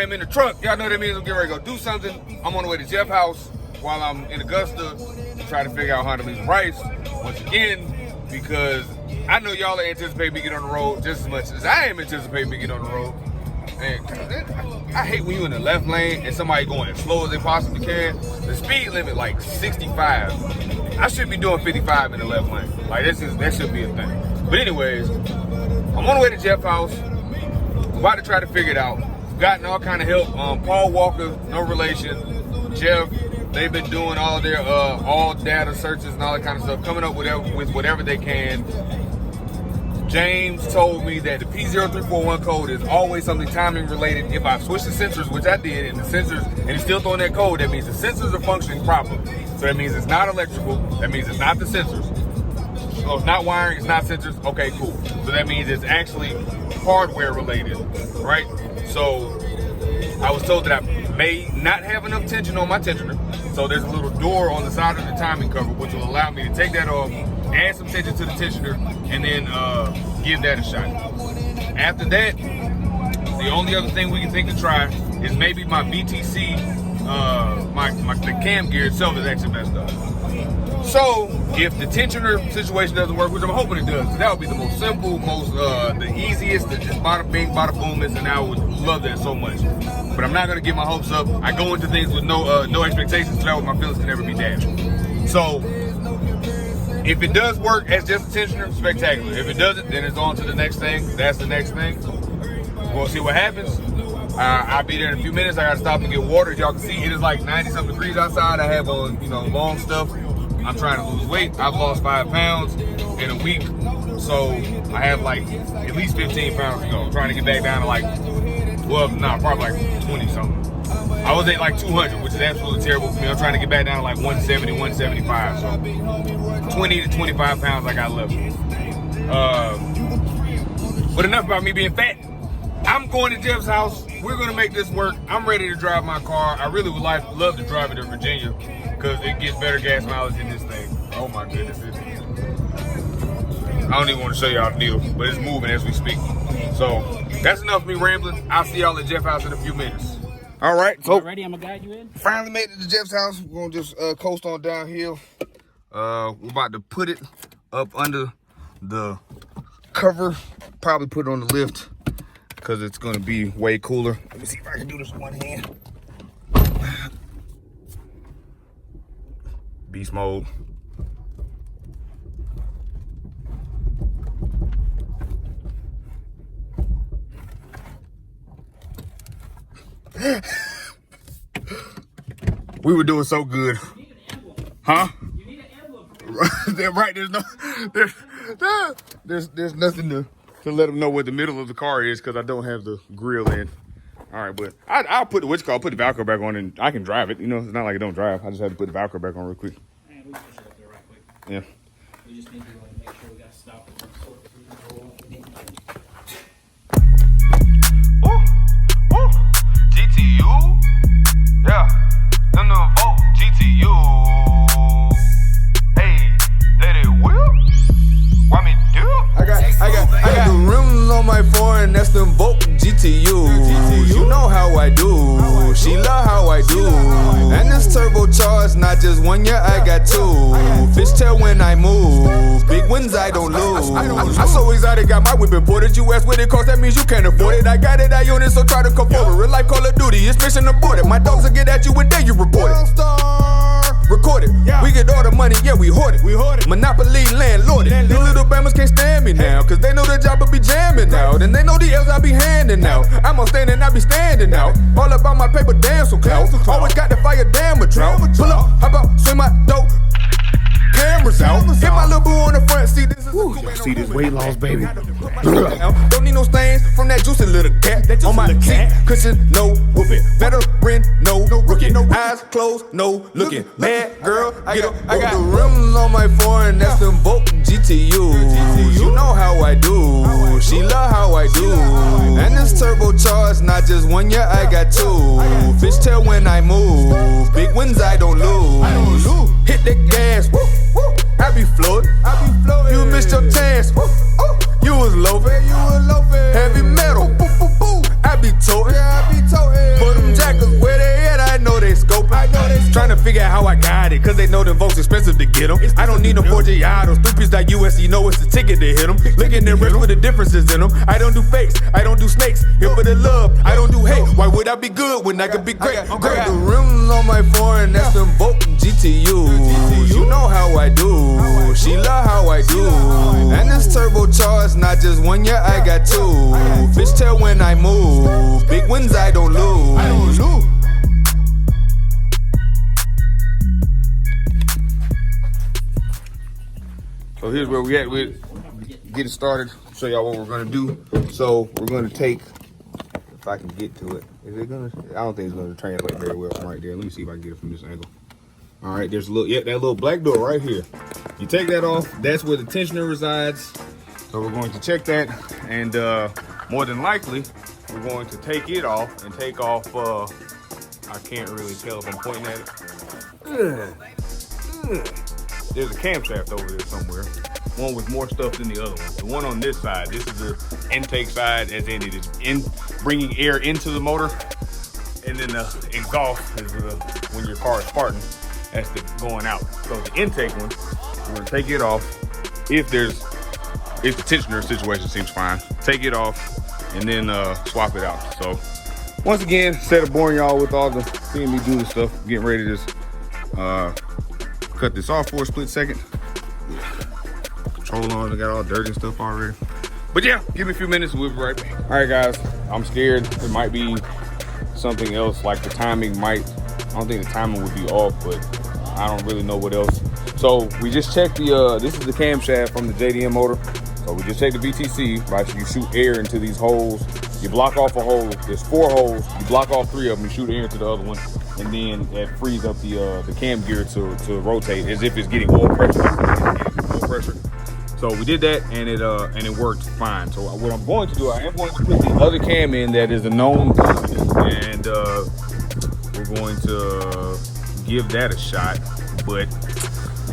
I am in the truck. Y'all know what that means. I'm getting ready to go do something. I'm on the way to Jeff's house while I'm in Augusta to try to figure out how to leave the price once again, because I know y'all are anticipating me get on the road just as much as I am anticipating me get on the road. And I hate when you in the left lane and somebody going as slow as they possibly can. The speed limit like 65. I should be doing 55 in the left lane. Like that should be a thing. But anyways, I'm on the way to Jeff's house. I'm about to try to figure it out. Gotten all kind of help. Paul Walker, no relation. Jeff, they've been doing all their all data searches and all that kind of stuff, coming up with whatever they can. James told me that the P0341 code is always something timing related. If I switch the sensors, which I did, and the sensors, and it's still throwing that code, that means the sensors are functioning properly. So that means it's not electrical. That means it's not the sensors. So it's not wiring, it's not sensors. Okay, cool. So that means it's actually hardware related, right? So I was told that I may not have enough tension on my tensioner. So there's a little door on the side of the timing cover, which will allow me to take that off, add some tension to the tensioner, and then give that a shot. After that, the only other thing we can think to try is maybe my VTC, the cam gear itself is actually messed up. So if the tensioner situation doesn't work, which I'm hoping it does, that would be the most simple, the easiest, the just bada bing, bada boom, and I would love that so much. But I'm not gonna get my hopes up. I go into things with no expectations, so that way my feelings can never be dashed. So if it does work as just a tensioner, spectacular. If it doesn't, then it's on to the next thing. That's the next thing. We'll see what happens. I'll be there in a few minutes. I gotta stop and get water. As y'all can see, it is like 90-something degrees outside. I have on, long stuff. I'm trying to lose weight. I've lost 5 pounds in a week. So I have like at least 15 pounds to go. I'm trying to get back down to probably like 20 something. I was at like 200, which is absolutely terrible for me. I'm trying to get back down to like 170, 175. So 20 to 25 pounds I got left. But enough about me being fat. I'm going to Jeff's house. We're going to make this work. I'm ready to drive my car. I really would love to drive it to Virginia because it gets better gas mileage in this thing. Oh my goodness. I don't even want to show y'all the deal, but it's moving as we speak. So that's enough of me rambling. I'll see y'all at Jeff's house in a few minutes. All right, so ready? I'm gonna guide you in. Finally made it to Jeff's house. We're gonna just coast on downhill. We're about to put it up under the cover. Probably put it on the lift because it's gonna be way cooler. Let me see if I can do this with one hand. Beast mode. We were doing so good. You need an emblem. Huh? You need an emblem. Right, there's nothing to let them know what the middle of the car is because I don't have the grill in. All right, but I'll put the Velcro back on and I can drive it. It's not like I don't drive. I just have to put the Velcro back on real quick. Man, we push it up there right quick. Yeah. We just need to make sure we got to stop it. GTU, yeah, them the Volks GTU. Hey, let it whip. Why me do? I got the rims on my foreign, that's them Volks GTU. You know how I do, she love how I do. And this turbocharged, not just 1 year, I got 2. Fishtail when I move, big wins I don't lose. I'm so exotic, got my whip imported. You ask what it costs, that means you can't afford it. I got it, I own it, so try to come forward. Real life Call of Duty, it's mission aborted. My dogs will get at you when they you report it. Record it, we get all the money, yeah, we hoard it. Monopoly landlorded. These little bammers can't stand me now, cause they know the job will be jamming out. And they know the L's I be handing out. I'm on stand and I be standing out. All about my paper, damn so clout. Always got the fire, damn a drought. Pull up, how about swing my dope? Cameras out. Hit my little boo on the front seat. This is Y'all see this weight loss, baby. Don't need no stains from that juicy little cat. On my seat, cushion, no whooping. Veteran, no rookie. Eyes closed, no looking. Bad girl, I got the rims on my foreign, that's them Volks GTU. You know how I do, she love how I do. And this turbocharged, not just 1 year, I got 2. Fishtail when I move, big wins I don't lose. Hit the gas, woo, woo. I be floating. You missed your chance. Woo, oh. You was loafing. Heavy metal. Boo, boo, boo. I be toting. trying to figure out how I got it, cause they know them Volks expensive to get them. I don't need no 4J autos, 3piece.us, you know it's the ticket to hit them. Look at the rest with the differences in them. I don't do fakes, I don't do snakes. Here for the love, I don't do hate. Why would I be good when I could be great? Got the rims on my foreign, that's them Volks GTUs. You know how I do, she love how I do. And this turbocharged, not just one, yeah, I got two. Fishtail when I move, big wins I don't lose. So here's where we at with get it started. Show y'all what we're gonna do. So we're gonna take, if I can get to it. Is it gonna? I don't think it's gonna translate very well from right there. Let me see if I can get it from this angle. All right, there's a little, that little black door right here. You take that off. That's where the tensioner resides. So we're going to check that, and more than likely, we're going to take it off and take off. I can't really tell if I'm pointing at it. There's a camshaft over there somewhere. One with more stuff than the other one. The one on this side, this is the intake side, as in it is bringing air into the motor. And then the exhaust is when your car is farting, that's the going out. So the intake one, we're gonna take it off. If the tensioner situation seems fine, take it off and then swap it out. So once again, instead of boring y'all with all the seeing me do this stuff, getting ready to just cut this off for a split second. Control on, I got all dirty and stuff already. But yeah, give me a few minutes, we'll be right back. All right, guys, I'm scared it might be something else, like the timing might, I don't think the timing would be off, but I don't really know what else. So we just checked the, this is the camshaft from the JDM motor. So we just checked the VTC, right? So you shoot air into these holes, you block off a hole, there's 4 holes, you block off 3 of them, you shoot air into the other one, and then that frees up the cam gear to rotate as if it's getting oil pressure. So we did that, and it worked fine. So what I'm going to do, I am going to put the other cam in that is a known constant, and we're going to give that a shot. But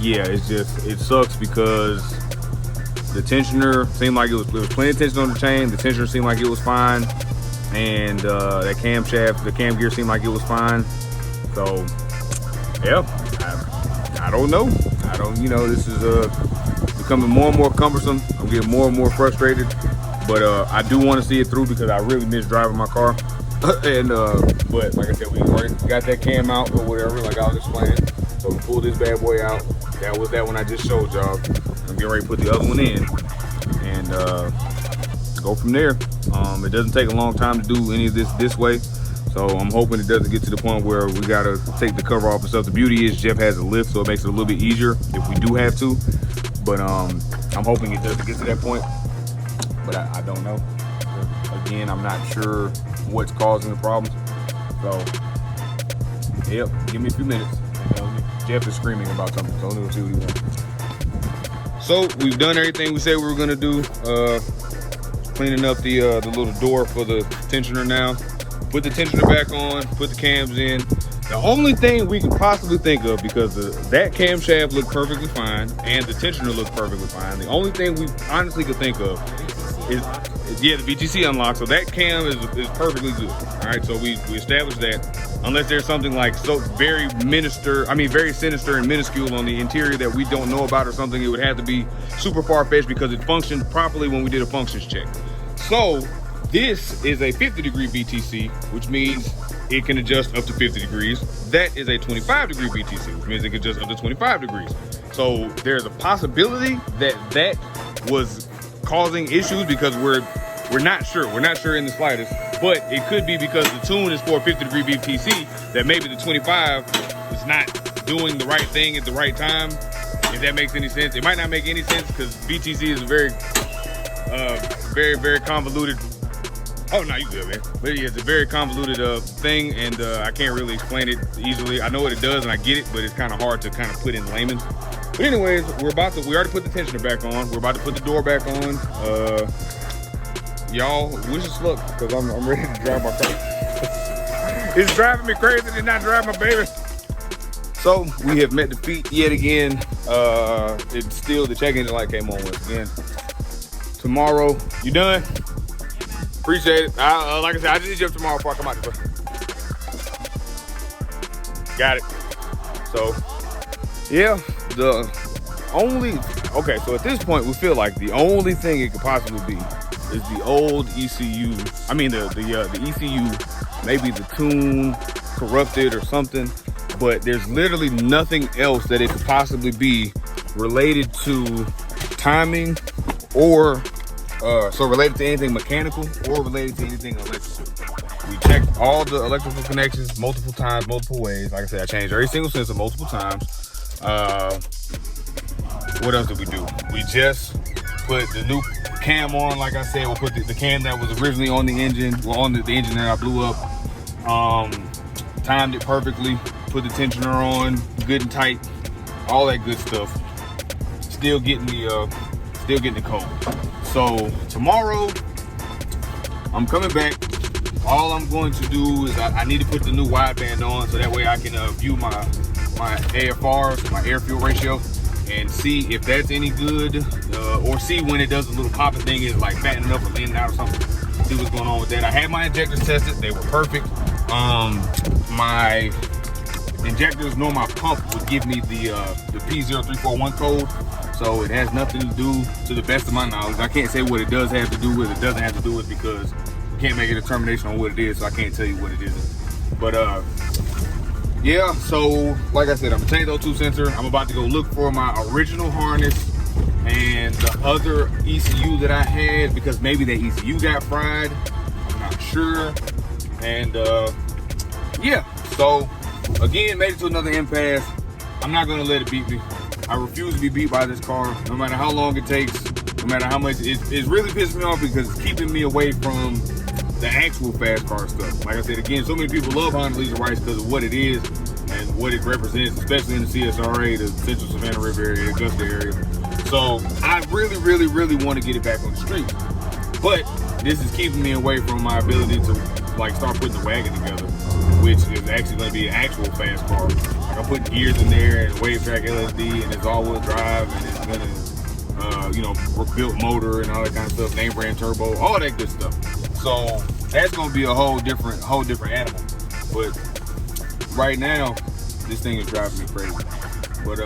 yeah, it sucks because the tensioner seemed like there was plenty of tension on the chain. The tensioner seemed like it was fine, and that camshaft, the cam gear seemed like it was fine. So yeah, I don't know. This is becoming more and more cumbersome. I'm getting more and more frustrated, but I do want to see it through because I really miss driving my car. And but like I said, we already got that cam out or whatever, like I was explaining. So we pulled this bad boy out. That was that one I just showed y'all. I'm getting ready to put the other one in and go from there. It doesn't take a long time to do any of this way. So I'm hoping it doesn't get to the point where we gotta take the cover off and stuff. The beauty is Jeff has a lift, so it makes it a little bit easier if we do have to. But I'm hoping it doesn't get to that point. But I don't know. Again, I'm not sure what's causing the problems. So, yep, give me a few minutes. Jeff is screaming about something, so we'll see what he wants. So we've done everything we said we were gonna do. Cleaning up the little door for the tensioner now. Put the tensioner back on, put the cams in. The only thing we can possibly think of, because that camshaft looked perfectly fine and the tensioner looked perfectly fine, the only thing we honestly could think of is the VTC unlock. So that cam is perfectly good. All right, so we established that. Unless there's something like very sinister and minuscule on the interior that we don't know about or something, it would have to be super far-fetched because it functioned properly when we did a functions check. So this is a 50-degree VTC, which means it can adjust up to 50 degrees. That is a 25-degree VTC, which means it can adjust up to 25 degrees. So there's a possibility that was causing issues because we're not sure. We're not sure in the slightest. But it could be because the tune is for a 50-degree VTC that maybe the 25 is not doing the right thing at the right time. If that makes any sense. It might not make any sense because VTC is a very convoluted. Oh, no, you good, man. But yeah, it's a very convoluted thing, and I can't really explain it easily. I know what it does, and I get it, but it's kind of hard to kind of put in layman. But anyways, we already put the tensioner back on. We're about to put the door back on. Y'all, wish us luck, because I'm ready to drive my car. It's driving me crazy to not drive my baby. So, we have met the feat yet again. It's still, the check engine light came on once again. Tomorrow, you done? Appreciate it. Like I said, I just need you up tomorrow before I come out the door. Got it. So yeah, so at this point we feel like the only thing it could possibly be is the old ECU. I mean the ECU, maybe the tune corrupted or something, but there's literally nothing else that it could possibly be related to timing or so related to anything mechanical or related to anything electrical. We checked all the electrical connections multiple times, multiple ways. Like I said, I changed every single sensor multiple times. What else did we do? We just put the new cam on. Like I said, we'll put the cam that was originally on the engine, the engine that I blew up. Timed it perfectly, put the tensioner on, good and tight, all that good stuff. Still getting the code. So tomorrow, I'm coming back. All I'm going to do is I need to put the new wideband on so that way I can view my AFR, my air fuel ratio, and see if that's any good, or see when it does a little popping thing, is like fattening up or leaning out or something. See what's going on with that. I had my injectors tested; they were perfect. My injectors nor my pump would give me the P0341 code, so it has nothing to do, to the best of my knowledge. I can't say what it does have to do with, it doesn't have to do with, because we can't make a determination on what it is, so I can't tell you what it isn't. But yeah, so like I said, I'm gonna change those two sensors. I'm about to go look for my original harness and the other ECU that I had, because maybe that ECU got fried, I'm not sure. And yeah, so again, made it to another impasse. I'm not gonna let it beat me. I refuse to be beat by this car, no matter how long it takes, no matter how much. It's really pissing me off because it's keeping me away from the actual fast car stuff. Like I said, again, so many people love unreleased rights because of what it is and what it represents, especially in the CSRA, the Central Savannah River area, Augusta area. So I really, really, really want to get it back on the street. But this is keeping me away from my ability to like start putting the wagon together, which is actually going to be an actual fast car. Like I'm putting gears in there and wave track LSD, and it's all-wheel drive, and it's going to, you know, built motor and all that kind of stuff, name brand turbo, all that good stuff. So that's going to be a whole different animal. But right now, this thing is driving me crazy. But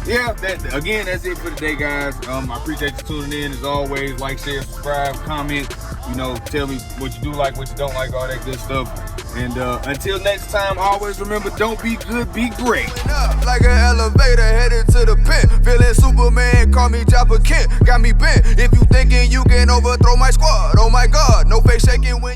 yeah, that's it for today, guys. I appreciate you tuning in as always. Like, share, subscribe, comment. You know, tell me what you do like, what you don't like, all that good stuff. And until next time, always remember, don't be good, be great. Up like an elevator headed to the pit. Feeling Superman, call me JoppaDaGreat. Got me bent. If you thinking you can overthrow my squad, oh my God, no face shaking when